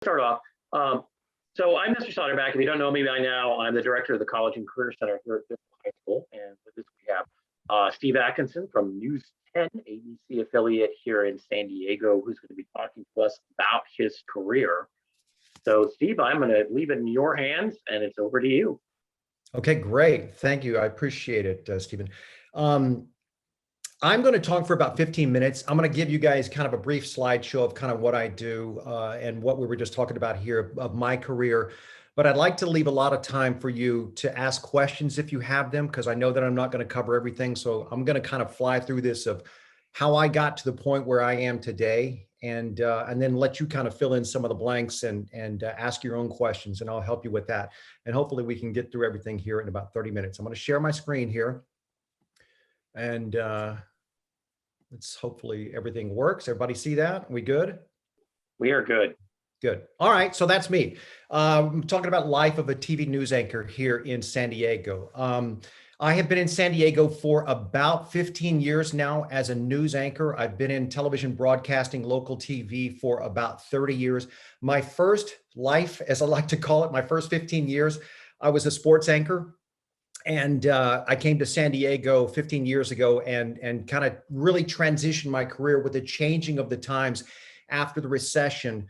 Start off. Um, so I'm Mr. Soderback. If you don't know me by now, I'm the director of the College and Career Center here at this high school. And with this, we have Steve Atkinson from News 10, ABC affiliate here in San Diego, who's going to be talking to us about his career. So, Steve, I'm going to leave it in your hands, and it's over to you. Okay, great. Thank you. I appreciate it, Stephen. Um, I'm going to talk for about 15 minutes. I'm going to give you guys kind of a brief slideshow of kind of what I do and what we were just talking about here of my career. But I'd like to leave a lot of time for you to ask questions if you have them, because I know that I'm not going to cover everything. So I'm going to kind of fly through this of how I got to the point where I am today, and then let you kind of fill in some of the blanks and ask your own questions, and I'll help you with that. And hopefully we can get through everything here in about 30 minutes. I'm going to share my screen here, and let's hopefully everything works. Everybody see that? We good? We are good. Good. All right. So that's me. I'm talking about life of a TV news anchor here in San Diego. I have been in San Diego for about 15 years now as a news anchor. I've been in television broadcasting, local TV for about 30 years. My first life, as I like to call it, my first 15 years, I was a sports anchor. And I came to San Diego 15 years ago and kind of really transitioned my career with the changing of the times after the recession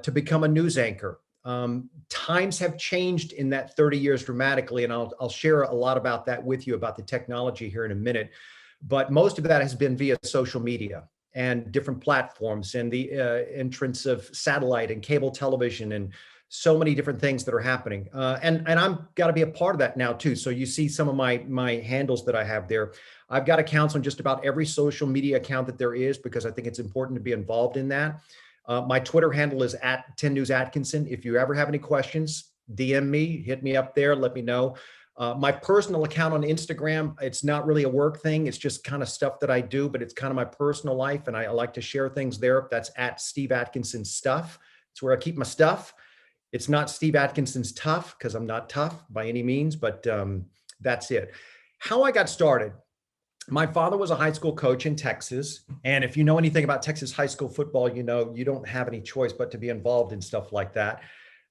to become a news anchor. Times have changed in that 30 years dramatically, and I'll share a lot about that with you, about the technology here in a minute. But most of that has been via social media and different platforms, and the entrance of satellite and cable television, and so many different things that are happening. And I'm got to be a part of that now too. So you see some of my handles that I have there. I've got accounts on just about every social media account that there is, because I think it's important to be involved in that. My Twitter handle is @10newsatkinson. If you ever have any questions, DM me, hit me up there, let me know. My personal account on Instagram, it's not really a work thing. It's just kind of stuff that I do, but it's kind of my personal life, and I like to share things there. That's @SteveAtkinsonStuff. It's where I keep my stuff. It's not Steve Atkinson's tough, because I'm not tough by any means, but that's it. How I got started. My father was a high school coach in Texas. And if you know anything about Texas high school football, you know you don't have any choice but to be involved in stuff like that.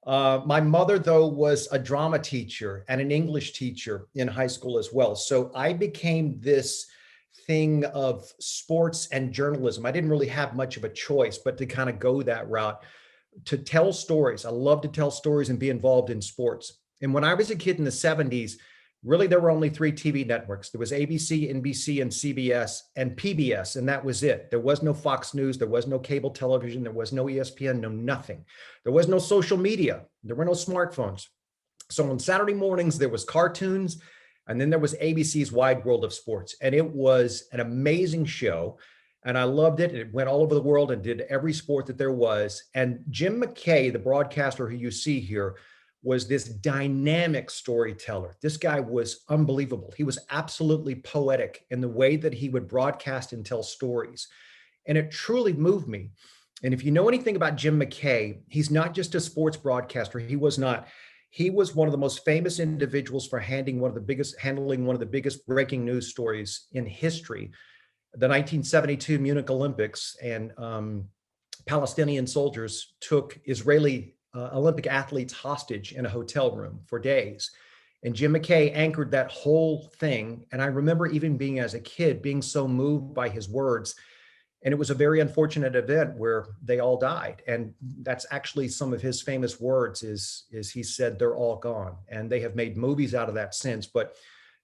My mother, though, was a drama teacher and an English teacher in high school as well. So I became this thing of sports and journalism. I didn't really have much of a choice but to kind of go that route, to tell stories. I love to tell stories and be involved in sports. And when I was a kid in the 70s, really there were only 3 TV networks. There was ABC, NBC, and CBS, and PBS, and that was it. There was no Fox News. There was no cable television. There was no ESPN, no nothing. There was no social media. There were no smartphones. So on Saturday mornings, there was cartoons, and then there was ABC's Wide World of Sports. And it was an amazing show. And I loved it. It went all over the world and did every sport that there was. And Jim McKay, the broadcaster who you see here, was this dynamic storyteller. This guy was unbelievable. He was absolutely poetic in the way that he would broadcast and tell stories. And it truly moved me. And if you know anything about Jim McKay, he's not just a sports broadcaster. He was not. He was one of the most famous individuals for handling one of the biggest breaking news stories in history. The 1972 Munich Olympics, and Palestinian soldiers took Israeli Olympic athletes hostage in a hotel room for days. And Jim McKay anchored that whole thing. And I remember even being, as a kid, being so moved by his words. And it was a very unfortunate event where they all died. And that's actually some of his famous words is he said, "They're all gone." And they have made movies out of that since. But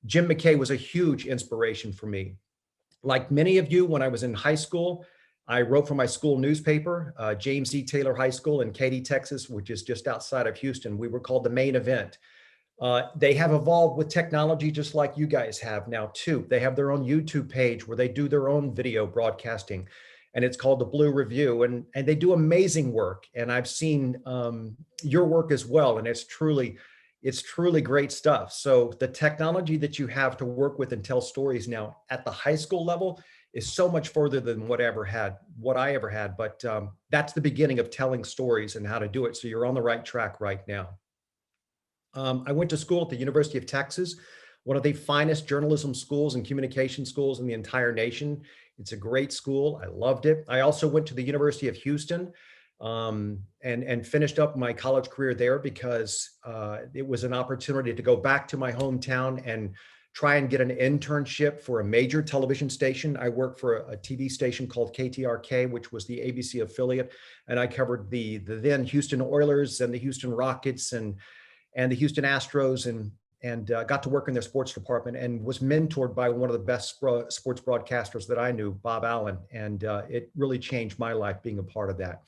Jim McKay was a huge inspiration for me. Like many of you, when I was in high school, I wrote for my school newspaper, James E. Taylor High School in Katy, Texas, which is just outside of Houston. We were called The Main Event. They have evolved with technology just like you guys have now too. They have their own YouTube page where they do their own video broadcasting, and it's called The Blue Review, and they do amazing work. And I've seen your work as well, and it's truly great stuff. So the technology that you have to work with and tell stories now at the high school level is so much further than what I ever had. But that's the beginning of telling stories and how to do it. So you're on the right track right now. I went to school at the University of Texas, one of the finest journalism schools and communication schools in the entire nation. It's a great school. I loved it. I also went to the University of Houston. and finished up my college career there because it was an opportunity to go back to my hometown and try and get an internship for a major television station. I worked for a TV station called KTRK, which was the ABC affiliate, and I covered the then Houston Oilers and the Houston Rockets and the Houston Astros, and got to work in their sports department and was mentored by one of the best sports broadcasters that I knew, Bob Allen, and it really changed my life being a part of that.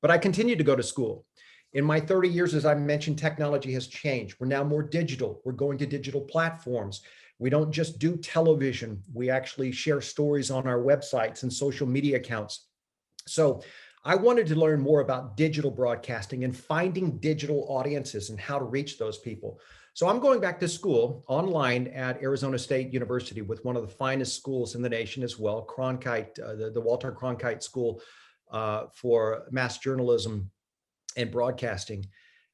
But I continued to go to school. In my 30 years, as I mentioned, technology has changed. We're now more digital. We're going to digital platforms. We don't just do television. We actually share stories on our websites and social media accounts. So I wanted to learn more about digital broadcasting and finding digital audiences and how to reach those people. So I'm going back to school online at Arizona State University with one of the finest schools in the nation as well, Cronkite, the Walter Cronkite School for Mass Journalism and Broadcasting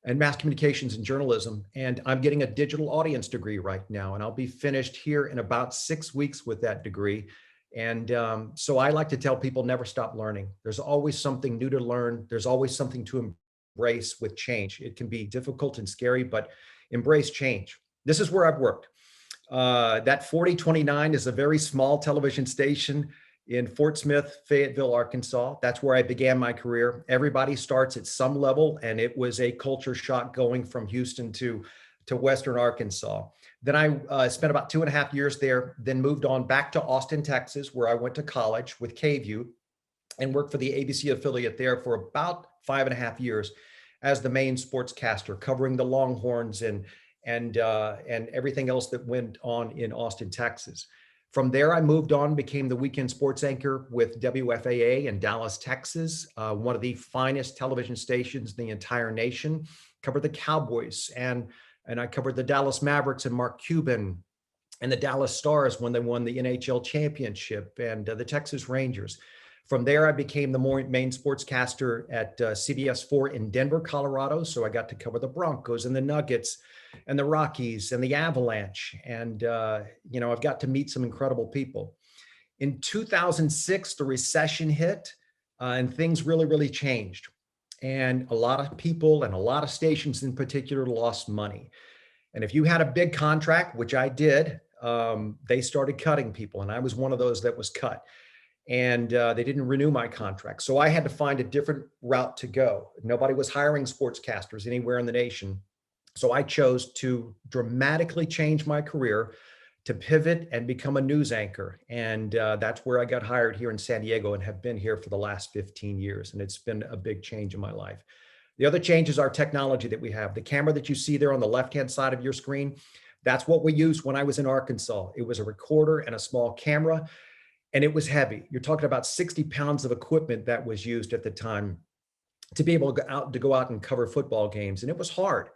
and Mass Communications and Journalism. And I'm getting a digital audience degree right now, and I'll be finished here in about 6 weeks with that degree. And so I like to tell people, never stop learning. There's always something new to learn. There's always something to embrace with change. It can be difficult and scary, but embrace change. This is where I've worked. That 4029 is a very small television station in Fort Smith, Fayetteville, Arkansas. That's where I began my career. Everybody starts at some level, and it was a culture shock going from Houston to Western Arkansas. Then I spent about 2.5 years there, then moved on back to Austin, Texas, where I went to college with KView and worked for the ABC affiliate there for about 5.5 years as the main sportscaster, covering the Longhorns and everything else that went on in Austin, Texas. From there, I moved on, became the weekend sports anchor with WFAA in Dallas, Texas, one of the finest television stations in the entire nation. Covered the Cowboys and I covered the Dallas Mavericks and Mark Cuban and the Dallas Stars when they won the NHL championship and the Texas Rangers. From there, I became the main sportscaster at CBS 4 in Denver, Colorado. So I got to cover the Broncos and the Nuggets and the Rockies and the Avalanche. And, I've got to meet some incredible people. In 2006, the recession hit and things really, really changed. And a lot of people and a lot of stations in particular lost money. And if you had a big contract, which I did, they started cutting people. And I was one of those that was cut. And they didn't renew my contract. So I had to find a different route to go. Nobody was hiring sportscasters anywhere in the nation. So I chose to dramatically change my career, to pivot and become a news anchor. And that's where I got hired here in San Diego and have been here for the last 15 years. And it's been a big change in my life. The other change is our technology that we have. The camera that you see there on the left-hand side of your screen, that's what we used when I was in Arkansas. It was a recorder and a small camera, and it was heavy. You're talking about 60 pounds of equipment that was used at the time to be able to go out and cover football games. And it was hard.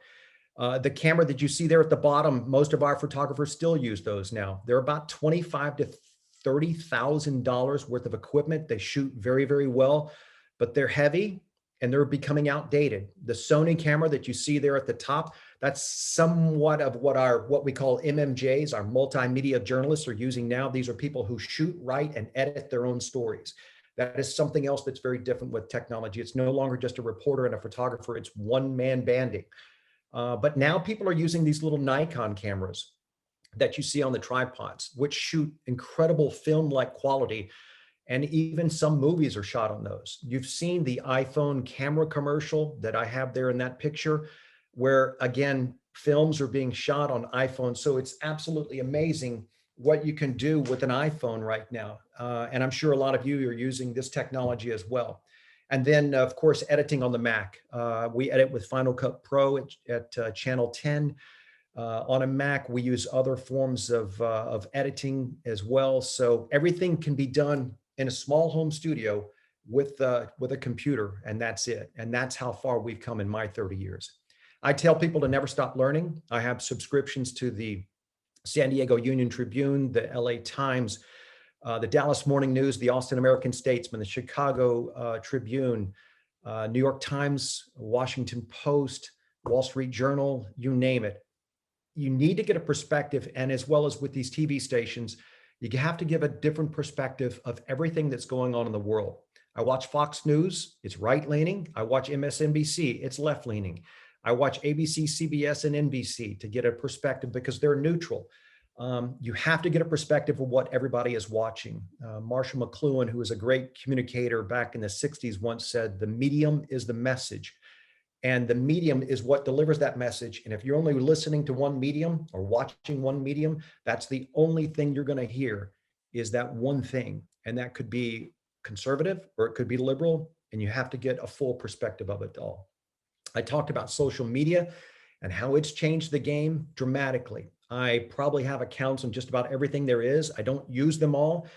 The camera that you see there at the bottom, most of our photographers still use those now. They're about $25,000 to $30,000 worth of equipment. They shoot very, very well, but they're heavy and they're becoming outdated. The Sony camera that you see there at the top, that's somewhat of what we call MMJs, our multimedia journalists are using now. These are people who shoot, write, and edit their own stories. That is something else that's very different with technology. It's no longer just a reporter and a photographer, it's one-man banding. But now people are using these little Nikon cameras that you see on the tripods, which shoot incredible film-like quality. And even some movies are shot on those. You've seen the iPhone camera commercial that I have there in that picture, where again, films are being shot on iPhone. So it's absolutely amazing what you can do with an iPhone right now. And I'm sure a lot of you are using this technology as well. And then, of course, editing on the Mac. We edit with Final Cut Pro at Channel 10. On a Mac, we use other forms of editing as well. So everything can be done in a small home studio with a computer, and that's it. And that's how far we've come in my 30 years. I tell people to never stop learning. I have subscriptions to the San Diego Union Tribune, the LA Times, the Dallas Morning News, the Austin American-Statesman, the Chicago Tribune, New York Times, Washington Post, Wall Street Journal, you name it. You need to get a perspective, and as well as with these TV stations, you have to give a different perspective of everything that's going on in the world. I watch Fox News, it's right leaning. I watch MSNBC, it's left leaning. I watch ABC, CBS, and NBC to get a perspective because they're neutral. You have to get a perspective of what everybody is watching. Marshall McLuhan, who was a great communicator back in the 60s, once said, the medium is the message. And the medium is what delivers that message. And if you're only listening to one medium or watching one medium, that's the only thing you're going to hear is that one thing. And that could be conservative or it could be liberal. And you have to get a full perspective of it all. I talked about social media and how it's changed the game dramatically. I probably have accounts on just about everything there is. I don't use them all.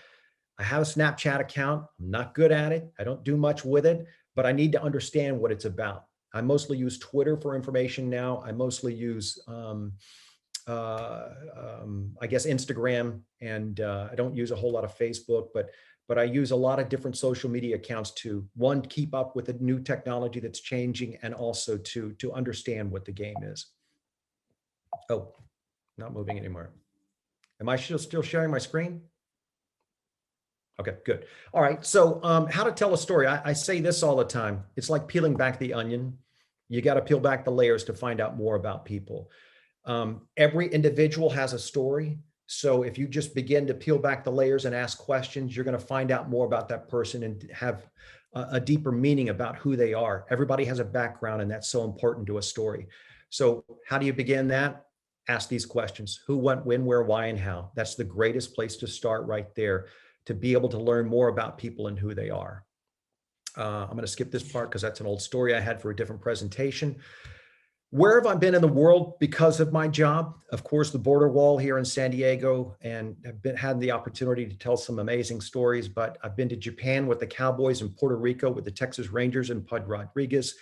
I have a Snapchat account. I'm not good at it. I don't do much with it, but I need to understand what it's about. I mostly use Twitter for information now. I mostly use, I guess, Instagram, and I don't use a whole lot of Facebook, but I use a lot of different social media accounts to, one, keep up with the new technology that's changing, and also to understand what the game is. Oh, not moving anymore. Am I still sharing my screen? Okay, good. All right. So how to tell a story. I say this all the time. It's like peeling back the onion. You got to peel back the layers to find out more about people. Every individual has a story. So if you just begin to peel back the layers and ask questions, you're going to find out more about that person and have a deeper meaning about who they are. Everybody has a background, and that's so important to a story. So how do you begin that? Ask these questions: who, what, when, where, why, and how. That's the greatest place to start right there, to be able to learn more about people and who they are. I'm going to skip this part because that's an old story I had for a different presentation. Where have I been in the world because of my job? Of course, the border wall here in San Diego, and have had the opportunity to tell some amazing stories, but I've been to Japan with the Cowboys and Puerto Rico with the Texas Rangers and Pud Rodriguez.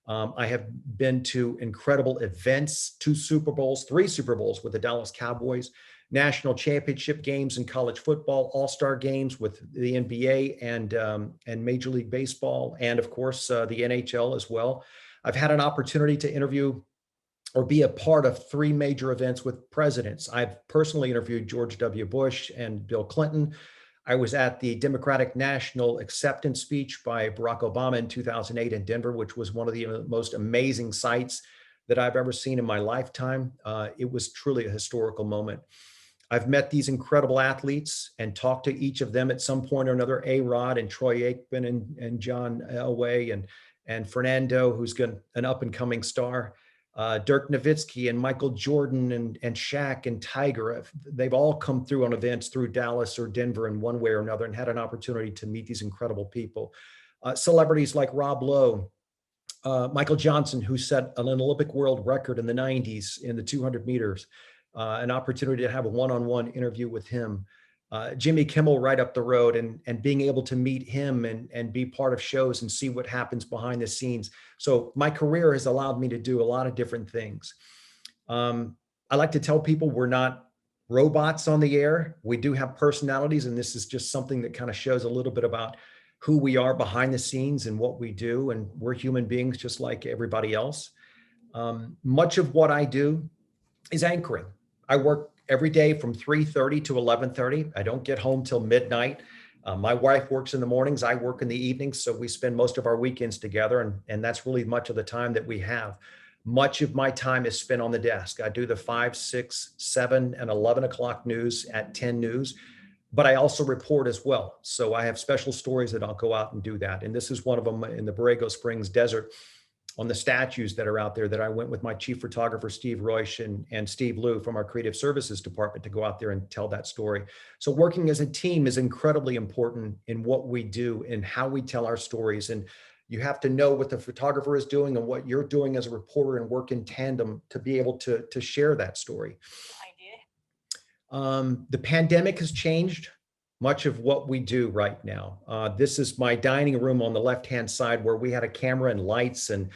I have been to incredible events, 2 Super Bowls, 3 Super Bowls with the Dallas Cowboys, national championship games in college football, all-star games with the NBA and Major League Baseball, and of course, the NHL as well. I've had an opportunity to interview or be a part of 3 major events with presidents. I've personally interviewed George W. Bush and Bill Clinton. I was at the Democratic National Acceptance Speech by Barack Obama in 2008 in Denver, which was one of the most amazing sights that I've ever seen in my lifetime. It was truly a historical moment. I've met these incredible athletes and talked to each of them at some point or another: A-Rod and Troy Aikman and John Elway and Fernando, who's an up-and-coming star. Dirk Nowitzki and Michael Jordan and Shaq and Tiger. They've all come through on events through Dallas or Denver in one way or another and had an opportunity to meet these incredible people. Celebrities like Rob Lowe, Michael Johnson, who set an Olympic world record in the 90s in the 200 meters, an opportunity to have a one-on-one interview with him. Jimmy Kimmel right up the road, and being able to meet him and be part of shows and see what happens behind the scenes. So my career has allowed me to do a lot of different things. I like to tell people we're not robots on the air. We do have personalities, and this is just something that kind of shows a little bit about who we are behind the scenes and what we do. And we're human beings just like everybody else. Much of what I do is anchoring. I work every day from 3:30 to 11:30. I don't get home till midnight. My wife works in the mornings, I work in the evenings, so we spend most of our weekends together, and that's really much of the time that we have. Much of my time is spent on the desk. I do the 5, 6, 7, and 11 o'clock news at 10 News, but I also report as well. So I have special stories that I'll go out and do that. And this is one of them in the Borrego Springs Desert, on the statues that are out there, that I went with my chief photographer, Steve Royce, and Steve Liu from our creative services department to go out there and tell that story. So working as a team is incredibly important in what we do and how we tell our stories. And you have to know what the photographer is doing and what you're doing as a reporter, and work in tandem to be able to share that story. The pandemic has changed much of what we do right now. This is my dining room on the left-hand side, where we had a camera and lights and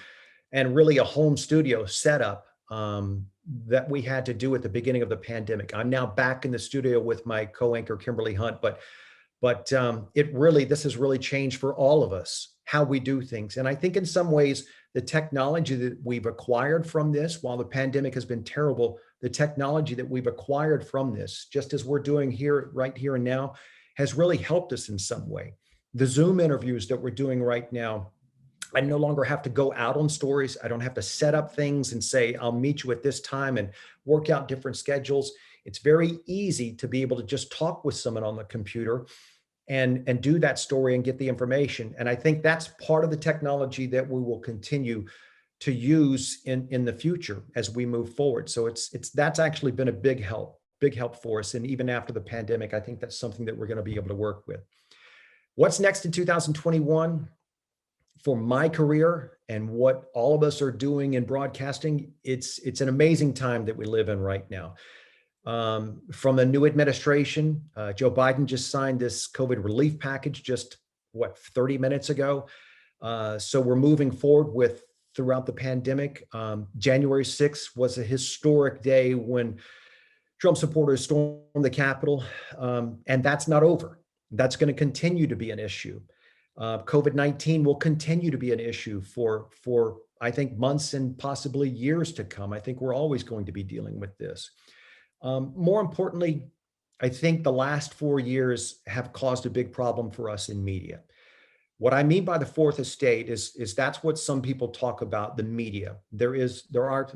really a home studio setup that we had to do at the beginning of the pandemic. I'm now back in the studio with my co-anchor Kimberly Hunt, but this has really changed for all of us how we do things. And I think in some ways, the technology that we've acquired from this, while the pandemic has been terrible, the technology that we've acquired from this, just as we're doing here, right here and now, has really helped us in some way. The Zoom interviews that we're doing right now, I no longer have to go out on stories. I don't have to set up things and say, I'll meet you at this time and work out different schedules. It's very easy to be able to just talk with someone on the computer and do that story and get the information. And I think that's part of the technology that we will continue to use in the future as we move forward. So that's actually been a big help for us. And even after the pandemic, I think that's something that we're going to be able to work with. What's next in 2021 for my career and what all of us are doing in broadcasting? It's an amazing time that we live in right now. From the new administration, Joe Biden just signed this COVID relief package just 30 minutes ago. So we're moving forward with throughout the pandemic. January 6th was a historic day when Trump supporters stormed the Capitol, and that's not over. That's going to continue to be an issue. COVID-19 will continue to be an issue for I think months and possibly years to come. I think we're always going to be dealing with this. More importantly, I think the last 4 years have caused a big problem for us in media. What I mean by the fourth estate is that's what some people talk about, the media. There are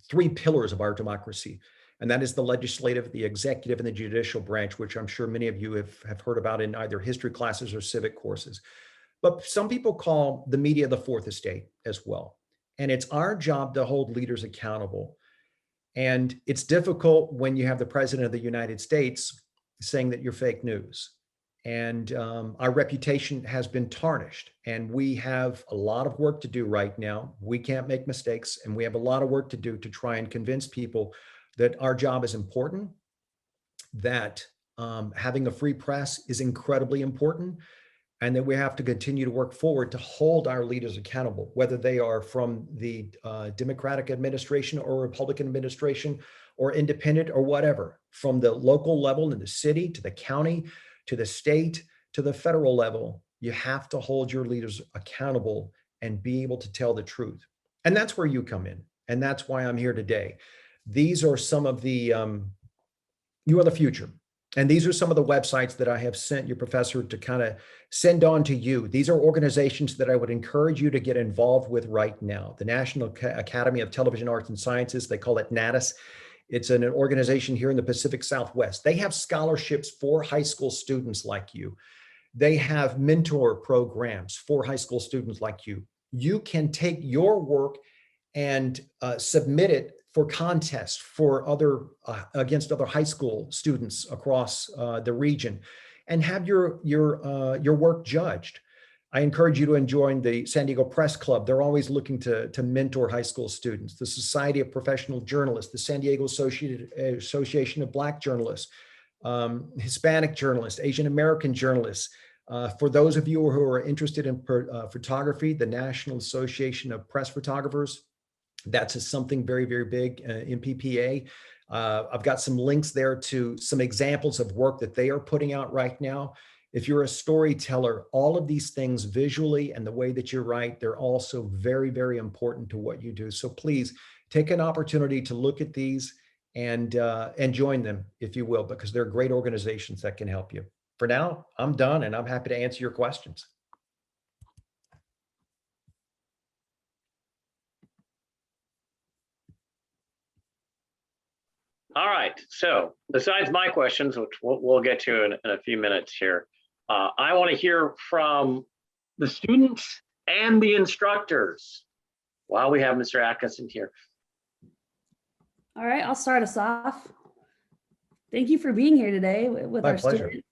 three pillars of our democracy, and that is the legislative, the executive, and the judicial branch, which I'm sure many of you have heard about in either history classes or civic courses. But some people call the media the fourth estate as well. And it's our job to hold leaders accountable. And it's difficult when you have the president of the United States saying that you're fake news. And our reputation has been tarnished. And we have a lot of work to do right now. We can't make mistakes. And we have a lot of work to do to try and convince people that our job is important, that having a free press is incredibly important, and that we have to continue to work forward to hold our leaders accountable, whether they are from the Democratic administration or Republican administration or independent or whatever, from the local level in the city to the county, to the state, to the federal level. You have to hold your leaders accountable and be able to tell the truth. And that's where you come in. And that's why I'm here today. These are some of the, you are the future. And these are some of the websites that I have sent your professor to kind of send on to you. These are organizations that I would encourage you to get involved with right now. The National Academy of Television Arts and Sciences, they call it NATAS. It's an organization here in the Pacific Southwest. They have scholarships for high school students like you. They have mentor programs for high school students like you. You can take your work and submit it for contests for against other high school students across the region, and have your work judged. I encourage you to join the San Diego Press Club. They're always looking to mentor high school students. The Society of Professional Journalists, the San Diego Association of Black Journalists, Hispanic journalists, Asian American journalists. For those of you who are interested in photography, the National Association of Press Photographers, that's something very, very big in PPA. I've got some links there to some examples of work that they are putting out right now. If you're a storyteller, all of these things visually and the way that you write, they're also very, very important to what you do. So please take an opportunity to look at these and join them, if you will, because they're great organizations that can help you. For now, I'm done, and I'm happy to answer your questions. All right. So besides my questions, which we'll get to in a few minutes here, I want to hear from the students and the instructors while we have Mr. Atkinson here. All right, I'll start us off. Thank you for being here today with My our pleasure. students.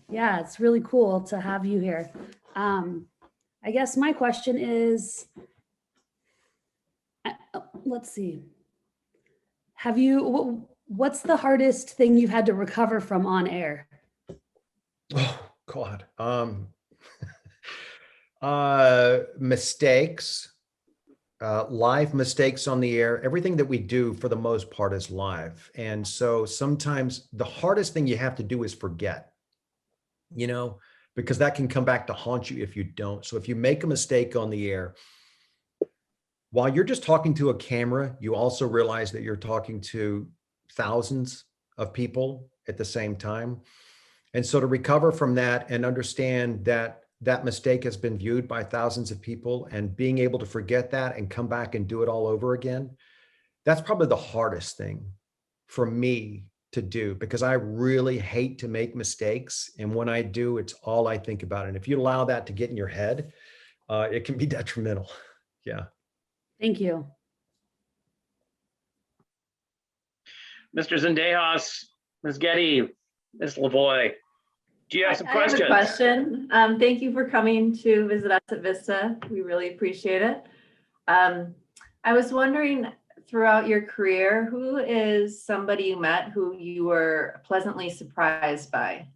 Yeah, it's really cool to have you here. I guess my question is, let's see. What's the hardest thing you've had to recover from on air? Oh God. Mistakes, live mistakes on the air. Everything that we do for the most part is live. And so sometimes the hardest thing you have to do is forget, because that can come back to haunt you if you don't. So if you make a mistake on the air, while you're just talking to a camera, you also realize that you're talking to thousands of people at the same time. And so to recover from that and understand that that mistake has been viewed by thousands of people and being able to forget that and come back and do it all over again, that's probably the hardest thing for me to do, because I really hate to make mistakes. And when I do, it's all I think about. And if you allow that to get in your head, it can be detrimental. Yeah. Thank you. Mr. Zendejas, Ms. Getty, Ms. Lavoy, do you have some I have questions? a question. Thank you for coming to visit us at Vista. We really appreciate it. I was wondering, throughout your career, who is somebody you met who you were pleasantly surprised by?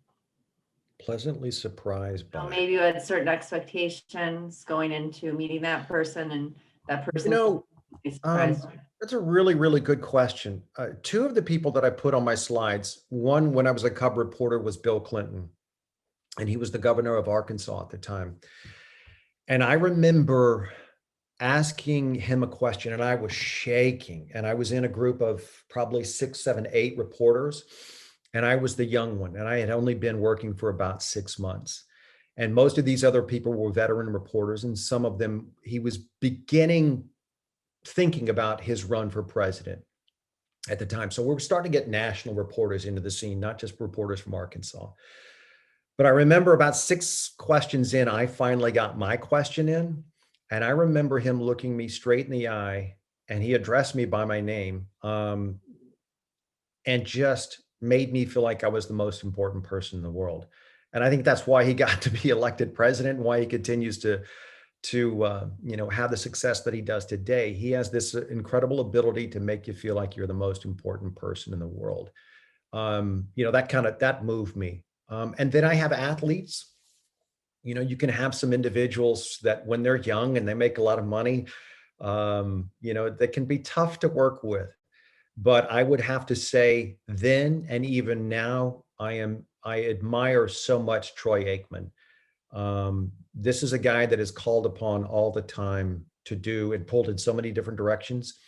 Pleasantly surprised So by. maybe you had certain expectations going into meeting that person, and that person be surprised. That's a really, really good question. Two of the people that I put on my slides, one when I was a cub reporter was Bill Clinton, and he was the governor of Arkansas at the time. And I remember asking him a question, and I was shaking, and I was in a group of probably 6, 7, 8 reporters, and I was the young one, and I had only been working for about 6 months. And most of these other people were veteran reporters, and some of them, he was thinking about his run for president at the time. So we were starting to get national reporters into the scene, not just reporters from Arkansas. But I remember about 6 questions in, I finally got my question in. And I remember him looking me straight in the eye, and he addressed me by my name, and just made me feel like I was the most important person in the world. And I think that's why he got to be elected president, and why he continues to have the success that he does today. He has this incredible ability to make you feel like you're the most important person in the world. That moved me. And then I have athletes. You can have some individuals that when they're young and they make a lot of money, they can be tough to work with. But I would have to say then and even now, I admire so much Troy Aikman. This is a guy that is called upon all the time to do and pulled in so many different directions.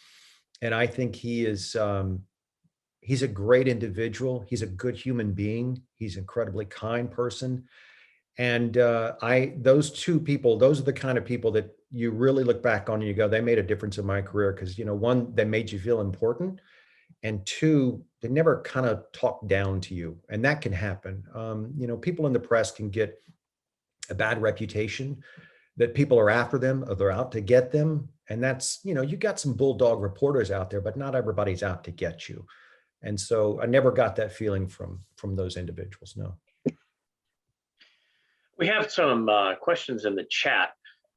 And I think he's a great individual. He's a good human being. He's an incredibly kind person. And those two people, those are the kind of people that you really look back on and you go, they made a difference in my career. Because, one, they made you feel important. And two, they never kind of talk down to you. And that can happen. People in the press can get a bad reputation that people are after them, or they're out to get them. And that's, you got some bulldog reporters out there, but not everybody's out to get you. And so I never got that feeling from those individuals. No. We have some questions in the chat.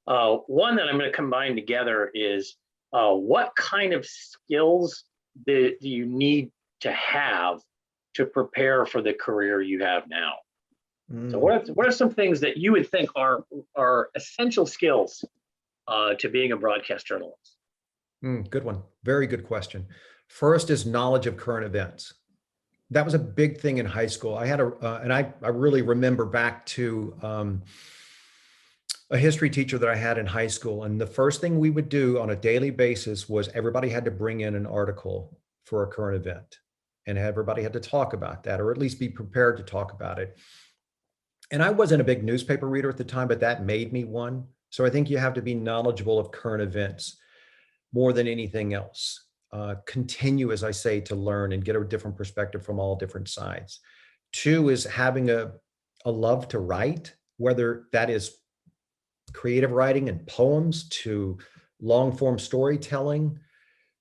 One that I'm going to combine together is what kind of skills do you need to have to prepare for the career you have now? So what are some things that you would think are essential skills to being a broadcast journalist? Good one. Very good question. First is knowledge of current events. That was a big thing in high school. I had I really remember back to a history teacher that I had in high school. And the first thing we would do on a daily basis was everybody had to bring in an article for a current event. And everybody had to talk about that, or at least be prepared to talk about it. And I wasn't a big newspaper reader at the time, but that made me one. So I think you have to be knowledgeable of current events more than anything else. Continue, as I say, to learn and get a different perspective from all different sides. 2 is having a love to write, whether that is creative writing and poems, to long form storytelling,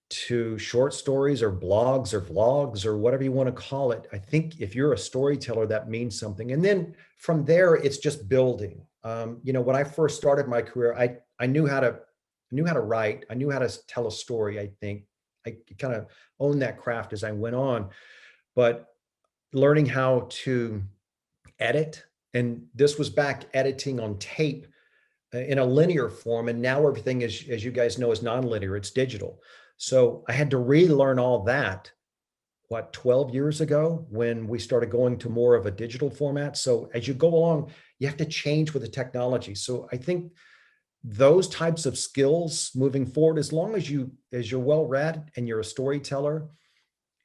to short stories or blogs or vlogs or whatever you want to call it. I think if you're a storyteller, that means something. And then from there, it's just building. When I first started my career, I knew how to write. I knew how to tell a story. I think I kind of owned that craft as I went on, but learning how to edit, and this was back editing on tape in a linear form. And now everything is, as you guys know, is nonlinear, it's digital. So I had to relearn all that, 12 years ago, when we started going to more of a digital format. So as you go along, you have to change with the technology. So I think those types of skills moving forward, as long as you're well read and you're a storyteller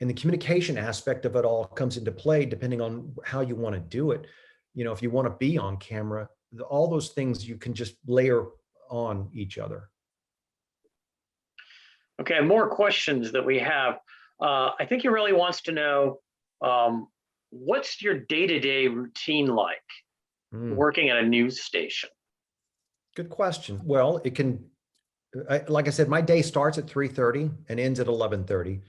And the communication aspect of it all comes into play depending on how you want to do it. If you want to be on camera, all those things you can just layer on each other. Okay, more questions that we have. I think he really wants to know, what's your day-to-day routine like working at a news station? Good question. Well, like I said, my day starts at 3:30 and ends at 11:30,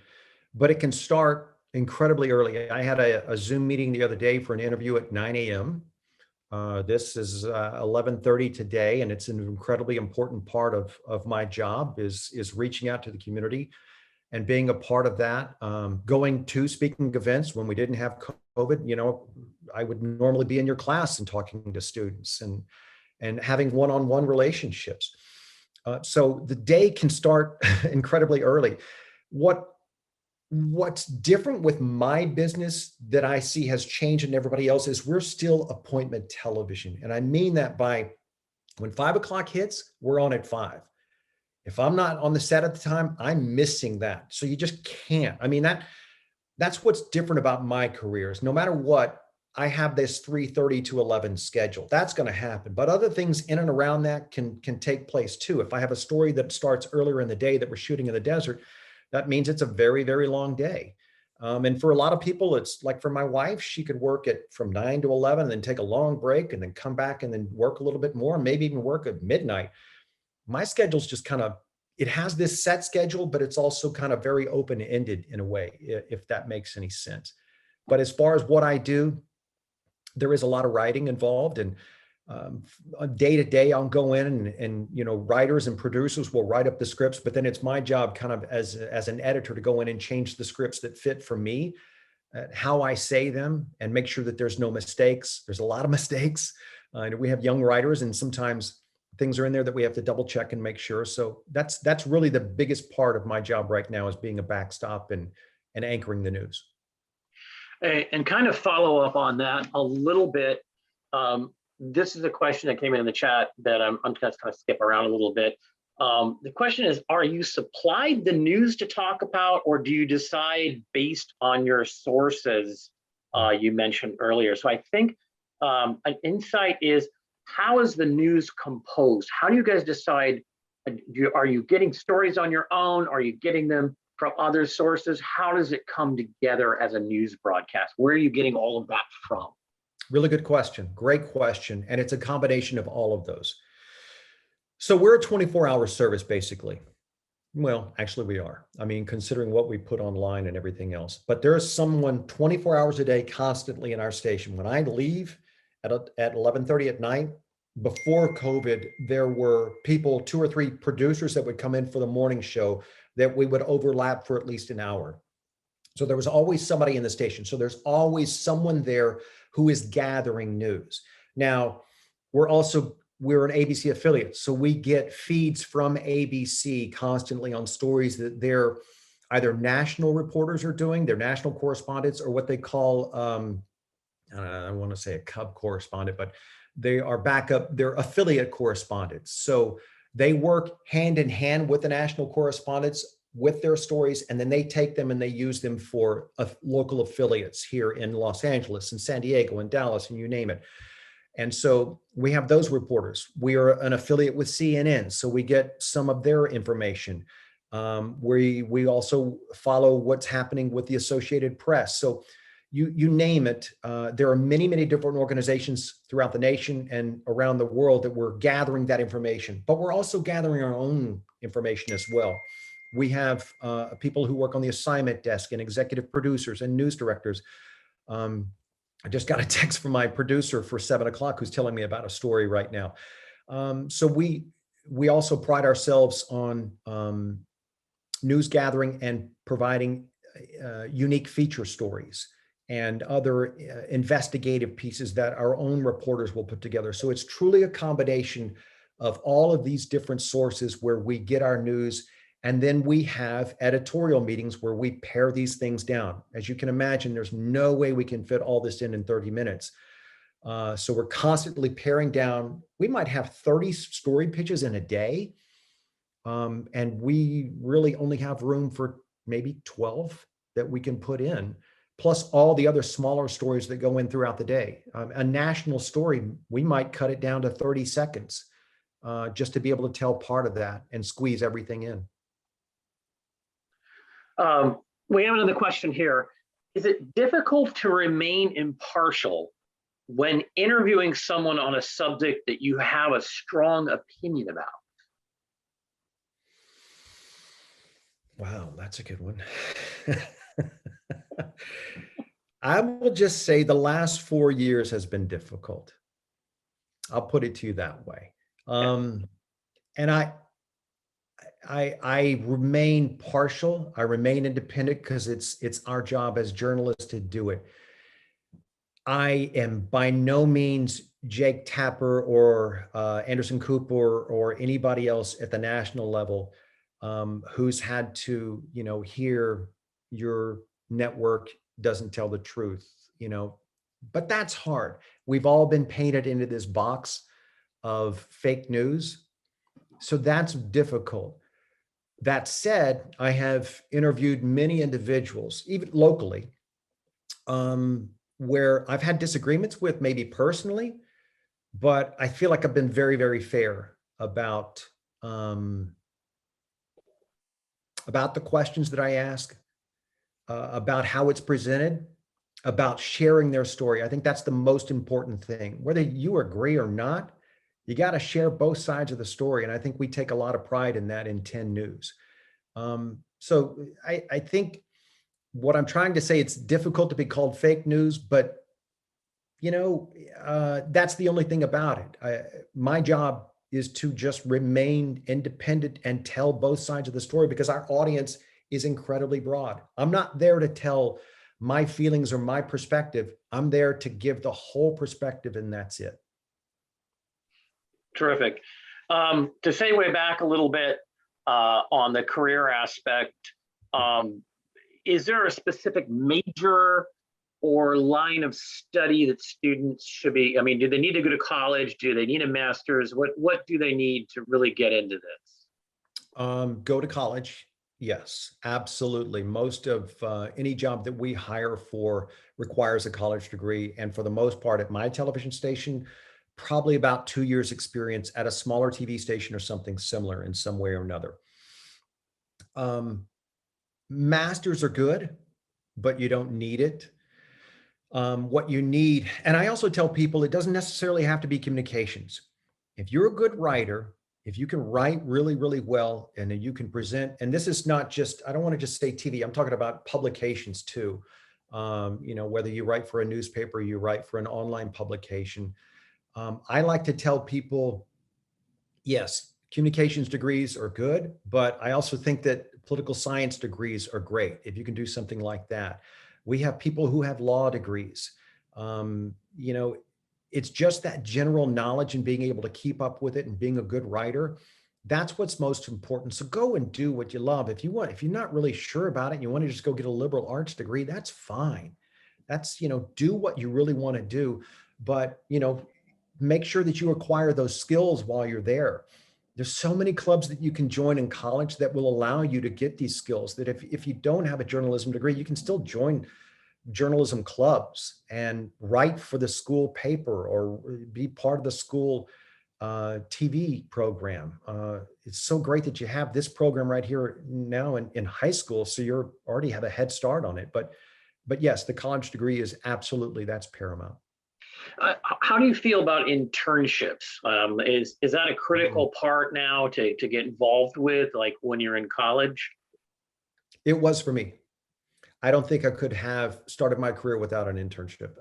but it can start incredibly early. I had a Zoom meeting the other day for an interview at 9 a.m. This is 11:30 today, and it's an incredibly important part of my job is reaching out to the community and being a part of that. Going to speaking events when we didn't have COVID, I would normally be in your class and talking to students and having one-on-one relationships. So the day can start incredibly early. What's different with my business that I see has changed in everybody else is we're still appointment television. And I mean that by when 5 o'clock hits, we're on at 5. If I'm not on the set at the time, I'm missing that. So you just can't. I mean, that's what's different about my careers. No matter what, I have this 3:30 to 11 schedule. That's going to happen. But other things in and around that can take place too. If I have a story that starts earlier in the day that we're shooting in the desert, that means it's a very, very long day. And for a lot of people, it's like for my wife, she could work from 9 to 11 and then take a long break and then come back and then work a little bit more, maybe even work at midnight. My schedule's just it has this set schedule, but it's also kind of very open-ended in a way, if that makes any sense. But as far as what I do, there is a lot of writing involved, and day to day, I'll go in and writers and producers will write up the scripts, but then it's my job kind of as an editor to go in and change the scripts that fit for me, how I say them, and make sure that there's no mistakes. There's a lot of mistakes. We have young writers, and sometimes things are in there that we have to double check and make sure. So that's really the biggest part of my job right now, is being a backstop and anchoring the news. And kind of follow up on that a little bit. This is a question that came in the chat that I'm going to kind of skip around a little bit. The question is, are you supplied the news to talk about, or do you decide based on your sources you mentioned earlier? So I think an insight is, how is the news composed? How do you guys decide? Are you getting stories on your own? Are you getting them from other sources? How does it come together as a news broadcast? Where are you getting all of that from? Really good question. Great question. And it's a combination of all of those. So we're a 24-hour service, basically. Well, actually we are. I mean, considering what we put online and everything else. But there is someone 24 hours a day constantly in our station. When I leave at 11:30 at night, before COVID, there were people, 2 or 3 producers that would come in for the morning show that we would overlap for at least an hour. So there was always somebody in the station. So there's always someone there who is gathering news. Now, we're an ABC affiliate, so we get feeds from ABC constantly on stories that their either national reporters are doing, their national correspondents, or what they call, I want to say a Cub correspondent, but they're affiliate correspondents. So they work hand in hand with the national correspondents with their stories, and then they take them and they use them for local affiliates here in Los Angeles and San Diego and Dallas and you name it. And so we have those reporters. We are an affiliate with CNN, so we get some of their information. We also follow what's happening with the Associated Press. So you name it. There are many, many different organizations throughout the nation and around the world that we're gathering that information, but we're also gathering our own information as well. We have people who work on the assignment desk and executive producers and news directors. I just got a text from my producer for 7 o'clock who's telling me about a story right now. So we also pride ourselves on news gathering and providing unique feature stories and other investigative pieces that our own reporters will put together. So it's truly a combination of all of these different sources where we get our news. And then we have editorial meetings where we pare these things down. As you can imagine, there's no way we can fit all this in 30 minutes. So we're constantly paring down. We might have 30 story pitches in a day. And we really only have room for maybe 12 that we can put in, plus all the other smaller stories that go in throughout the day. A national story, we might cut it down to 30 seconds just to be able to tell part of that and squeeze everything in. We have another question here. Is it difficult to remain impartial when interviewing someone on a subject that you have a strong opinion about? Wow, that's a good one. I will just say the last 4 years has been difficult. I'll put it to you that way. And I remain partial. I remain independent because it's our job as journalists to do it. I am by no means Jake Tapper or Anderson Cooper or anybody else at the national level who's had to, hear your network doesn't tell the truth, but that's hard. We've all been painted into this box of fake news. So that's difficult. That said, I have interviewed many individuals, even locally, where I've had disagreements with, maybe personally, but I feel like I've been very, very fair about the questions that I ask, about how it's presented, about sharing their story. I think that's the most important thing. Whether you agree or not, you got to share both sides of the story. And I think we take a lot of pride in that in 10 News. So I think what I'm trying to say, it's difficult to be called fake news, but that's the only thing about it. My job is to just remain independent and tell both sides of the story because our audience is incredibly broad. I'm not there to tell my feelings or my perspective. I'm there to give the whole perspective, and that's it. Terrific. To segue back a little bit on the career aspect, is there a specific major or line of study that students should be? I mean, do they need to go to college? Do they need a master's? What do they need to really get into this? Go to college. Yes, absolutely. Most of any job that we hire for requires a college degree. And for the most part, at my television station, probably about 2 years experience at a smaller TV station or something similar in some way or another. Masters are good, but you don't need it. What you need, and I also tell people, it doesn't necessarily have to be communications. If you're a good writer, if you can write really, really well, and then you can present, and this is not just, I don't want to just say TV, I'm talking about publications too. Whether you write for a newspaper, you write for an online publication. I like to tell people, yes, communications degrees are good, but I also think that political science degrees are great if you can do something like that. We have people who have law degrees. It's just that general knowledge and being able to keep up with it and being a good writer. That's what's most important. So go and do what you love. If you're not really sure about it and you want to just go get a liberal arts degree, that's fine. That's, do what you really want to do. But, make sure that you acquire those skills while you're there. There's so many clubs that you can join in college that will allow you to get these skills, that if you don't have a journalism degree, you can still join journalism clubs and write for the school paper or be part of the school TV program. It's so great that you have this program right here now in high school, so you already have a head start on it. But yes, the college degree is absolutely, that's paramount. How do you feel about internships? Is that a critical part now to get involved with, like when you're in college? It was for me. I don't think I could have started my career without an internship.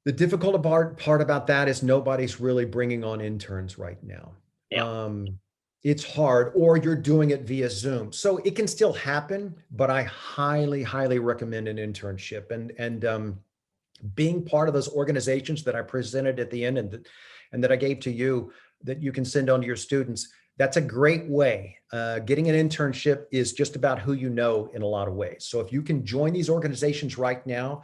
The difficult part about that is nobody's really bringing on interns right now. Yeah. It's hard, or you're doing it via Zoom. So it can still happen, but I highly, highly recommend an internship. And being part of those organizations that I presented at the end and that I gave to you, that you can send on to your students, that's a great way. Getting an internship is just about who you know in a lot of ways. So if you can join these organizations right now,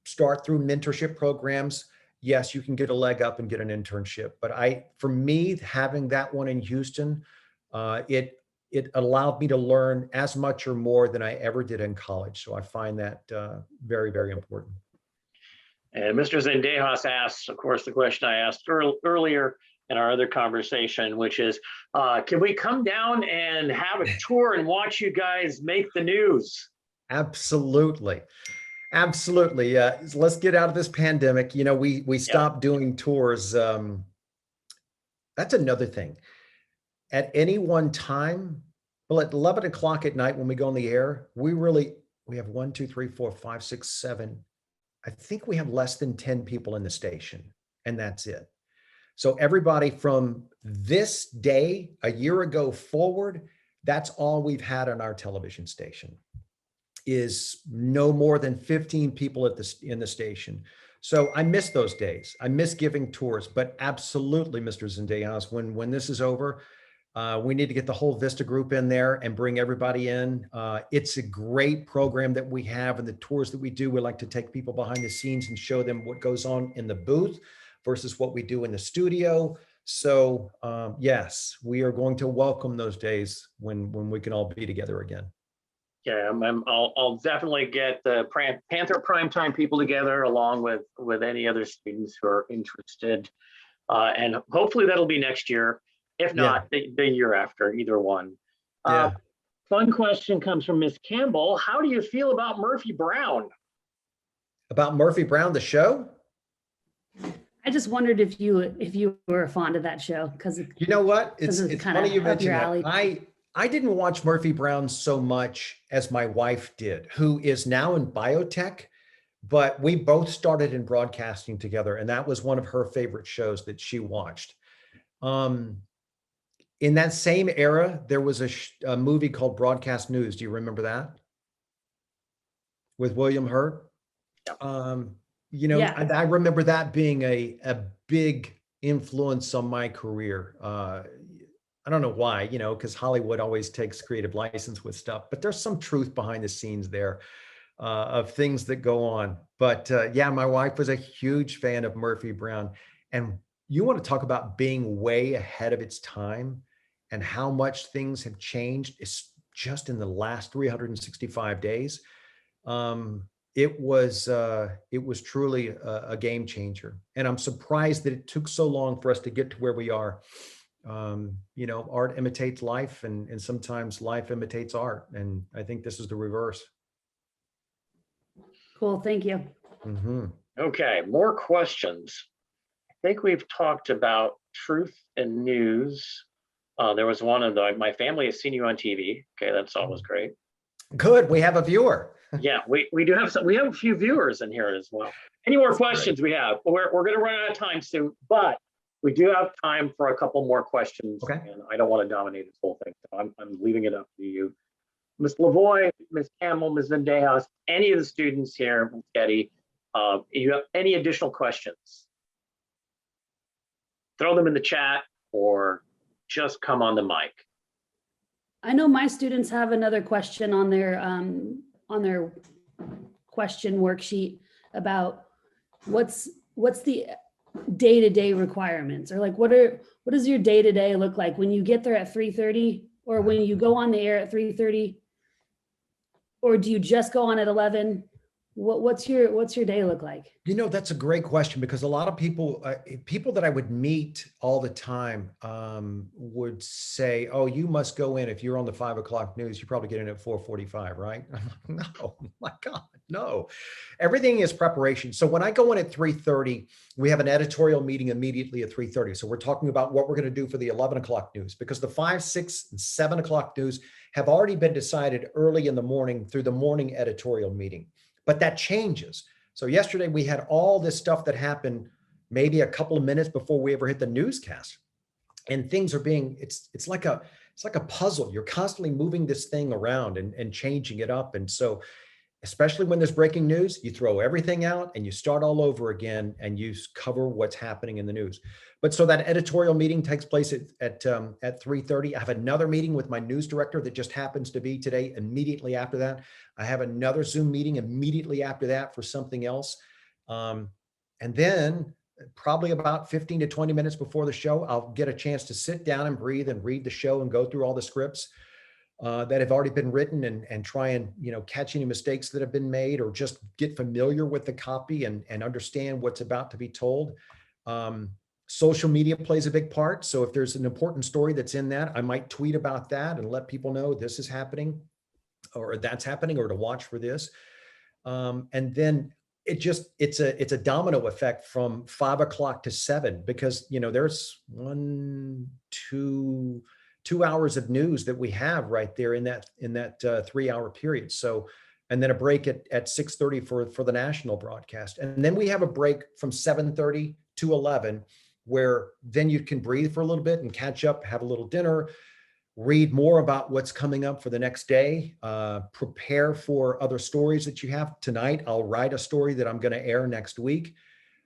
start through mentorship programs, yes, you can get a leg up and get an internship. But for me, having that one in Houston, it it allowed me to learn as much or more than I ever did in college. So I find that very, very important. And Mr. Zendejas asks, of course, the question I asked earlier in our other conversation, which is, can we come down and have a tour and watch you guys make the news? Absolutely. Absolutely. Let's get out of this pandemic. You know, we stopped doing tours. That's another thing. At any one time, well, at 11 o'clock at night when we go on the air, we have 1, 2, 3, 4, 5, 6, 7. I think we have less than 10 people in the station, and that's it. So everybody from this day, a year ago forward, that's all we've had on our television station, is no more than 15 people in the station. So I miss those days. I miss giving tours, but absolutely, Mr. Zendejas, when this is over, we need to get the whole Vista group in there and bring everybody in. It's a great program that we have, and the tours that we do, we like to take people behind the scenes and show them what goes on in the booth versus what we do in the studio. So yes, we are going to welcome those days when we can all be together again. Yeah, I'll definitely get the Panther Primetime people together along with any other students who are interested. And hopefully that'll be next year. If not, the year after, either one. Fun question comes from Miss Campbell. How do you feel about Murphy Brown? About Murphy Brown, the show? I just wondered if you were fond of that show, because you know what? It's funny you mentioned that. I didn't watch Murphy Brown so much as my wife did, who is now in biotech, but we both started in broadcasting together, and that was one of her favorite shows that she watched. In that same era, there was a movie called Broadcast News. Do you remember that? With William Hurt? You know, I remember that being a big influence on my career. I don't know why, you know, because Hollywood always takes creative license with stuff, but there's some truth behind the scenes there of things that go on. But yeah, my wife was a huge fan of Murphy Brown. And you want to talk about being way ahead of its time and how much things have changed. It's just in the last 365 days. It was truly a game changer. And I'm surprised that it took so long for us to get to where we are. You know, art imitates life, and sometimes life imitates art. And I think this is the reverse. Cool. Thank you. Mm-hmm. Okay, more questions. I think we've talked about truth and news. There was one of my family has seen you on TV. Okay, that's always great. Good. We have a viewer. Yeah, we do have we have a few viewers in here as well. Any more questions we have? We're going to run out of time soon, but we do have time for a couple more questions. Okay. And I don't want to dominate this whole thing, so I'm leaving it up to you. Ms. Lavoie, Ms. Campbell, Ms. Zendejas, any of the students here from Getty, you have any additional questions? Throw them in the chat or just come on the mic. I know my students have another question on their question worksheet about what's the day-to-day requirements, or like what does your day-to-day look like when you get there at 3:30, or when you go on the air at 3:30, or do you just go on at 11? What's your day look like? You know, that's a great question, because a lot of people that I would meet all the time would say, oh, you must go in if you're on the 5 o'clock news, you probably get in at 4:45, right? I'm like, no, my God, no. Everything is preparation. So when I go in at 3:30, we have an editorial meeting immediately at 3:30. So we're talking about what we're going to do for the 11 o'clock news, because the 5, 6, and 7 o'clock news have already been decided early in the morning through the morning editorial meeting. But that changes. So yesterday we had all this stuff that happened maybe a couple of minutes before we ever hit the newscast. And things are it's like a puzzle. You're constantly moving this thing around and changing it up. And so, especially when there's breaking news, you throw everything out and you start all over again and you cover what's happening in the news. But so that editorial meeting takes place at 3:30. I have another meeting with my news director that just happens to be today. Immediately after that, I have another Zoom meeting immediately after that for something else. And then probably about 15 to 20 minutes before the show, I'll get a chance to sit down and breathe and read the show and go through all the scripts. that have already been written and try and, catch any mistakes that have been made, or just get familiar with the copy and understand what's about to be told. Social media plays a big part. So if there's an important story that's in that, I might tweet about that and let people know this is happening, or that's happening, or to watch for this. And then it's a domino effect from 5 o'clock to 7, because, there's 2 hours of news that we have right there in that 3-hour period. So, and then a break at 6:30 for the national broadcast. And then we have a break from 7:30 to 11, where then you can breathe for a little bit and catch up, have a little dinner, read more about what's coming up for the next day, prepare for other stories that you have. Tonight, I'll write a story that I'm going to air next week.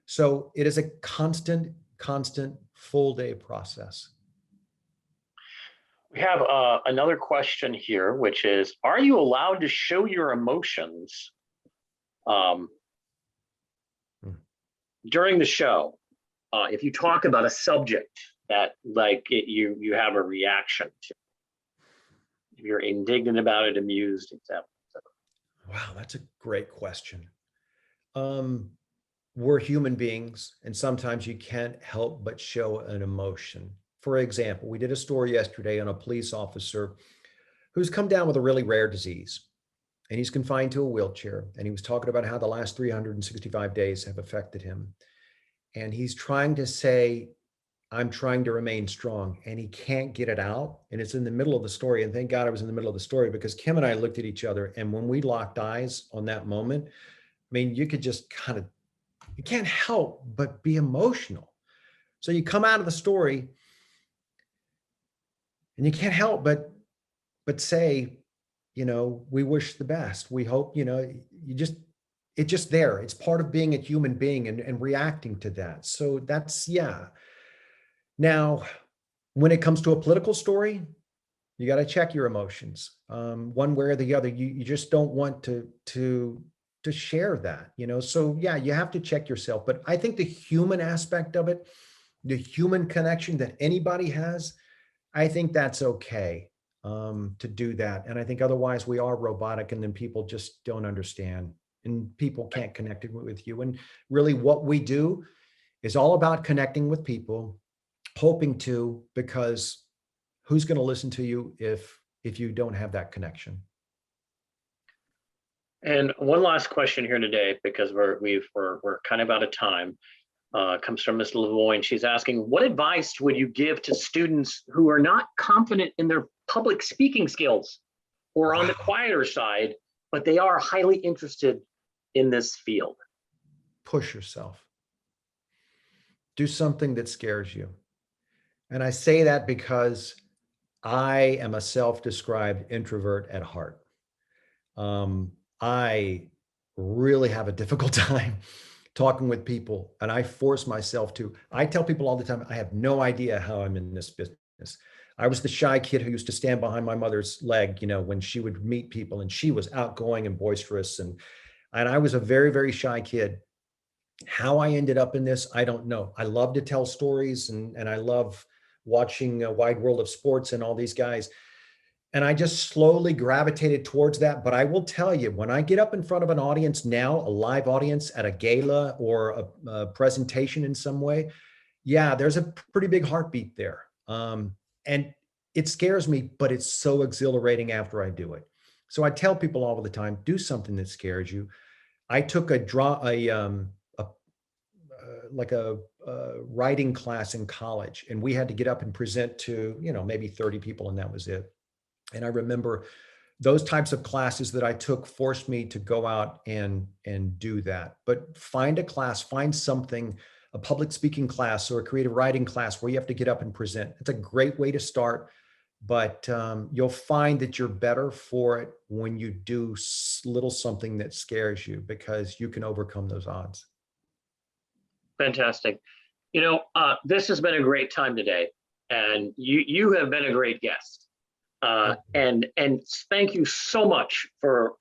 So it is a constant full day process. We have another question here, which is, are you allowed to show your emotions during the show? If you talk about a subject that you have a reaction to, if you're indignant about it, amused, etc. Wow, that's a great question. We're human beings, and sometimes you can't help but show an emotion. For example, we did a story yesterday on a police officer who's come down with a really rare disease, and he's confined to a wheelchair. And he was talking about how the last 365 days have affected him. And he's trying to say, I'm trying to remain strong, and he can't get it out. And it's in the middle of the story. And thank God I was in the middle of the story, because Kim and I looked at each other, and when we locked eyes on that moment, I mean, you could just you can't help but be emotional. So you come out of the story and you can't help but say, we wish the best. We hope, it's just there. It's part of being a human being and reacting to that. So that's, yeah. Now, when it comes to a political story, you got to check your emotions, one way or the other. You just don't want to share that, So yeah, you have to check yourself. But I think the human aspect of it, the human connection that anybody has, I think that's okay to do that. And I think otherwise we are robotic, and then people just don't understand, and people can't connect with you. And really what we do is all about connecting with people, hoping to, because who's going to listen to you if you don't have that connection? And one last question here today, because we're kind of out of time, comes from Ms. Lavoie. She's asking, what advice would you give to students who are not confident in their public speaking skills, or on the quieter side, but they are highly interested in this field? Push yourself. Do something that scares you. And I say that because I am a self-described introvert at heart. I really have a difficult time talking with people, and I force myself to. I tell people all the time, I have no idea how I'm in this business. I was the shy kid who used to stand behind my mother's leg, when she would meet people, and she was outgoing and boisterous. And I was a very, very shy kid. How I ended up in this, I don't know. I love to tell stories, and I love watching Wide World of Sports and all these guys. And I just slowly gravitated towards that. But I will tell you, when I get up in front of an audience now, a live audience at a gala or a presentation in some way, yeah, there's a pretty big heartbeat there. And it scares me, but it's so exhilarating after I do it. So I tell people all the time, do something that scares you. I took a writing class in college, and we had to get up and present to, maybe 30 people, and that was it. And I remember those types of classes that I took forced me to go out and do that. But find a class, find something, a public speaking class or a creative writing class where you have to get up and present. It's a great way to start, but you'll find that you're better for it when you do little something that scares you, because you can overcome those odds. Fantastic. This has been a great time today, and you have been a great guest. And thank you so much for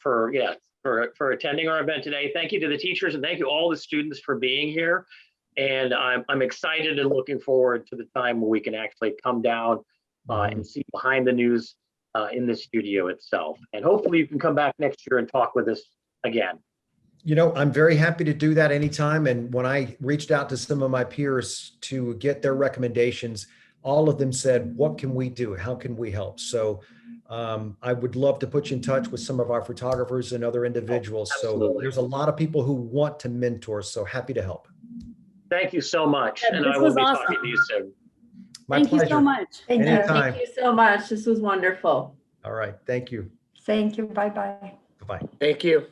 attending our event today. Thank you to the teachers, and thank you all the students for being here. And I'm excited and looking forward to the time where we can actually come down and see behind the news in the studio itself. And hopefully you can come back next year and talk with us again. You know, I'm very happy to do that anytime. And when I reached out to some of my peers to get their recommendations, all of them said, what can we do? How can we help? So I would love to put you in touch with some of our photographers and other individuals. So Absolutely. there's a lot of people who want to mentor. So happy to help. Thank you so much. Yeah, And this I will was be awesome. talking to you soon. My Thank pleasure. you so much. Thank you. Anytime. Thank you so much. This was wonderful. All right. Thank you. Thank you. Bye-bye. Bye-bye. Thank you.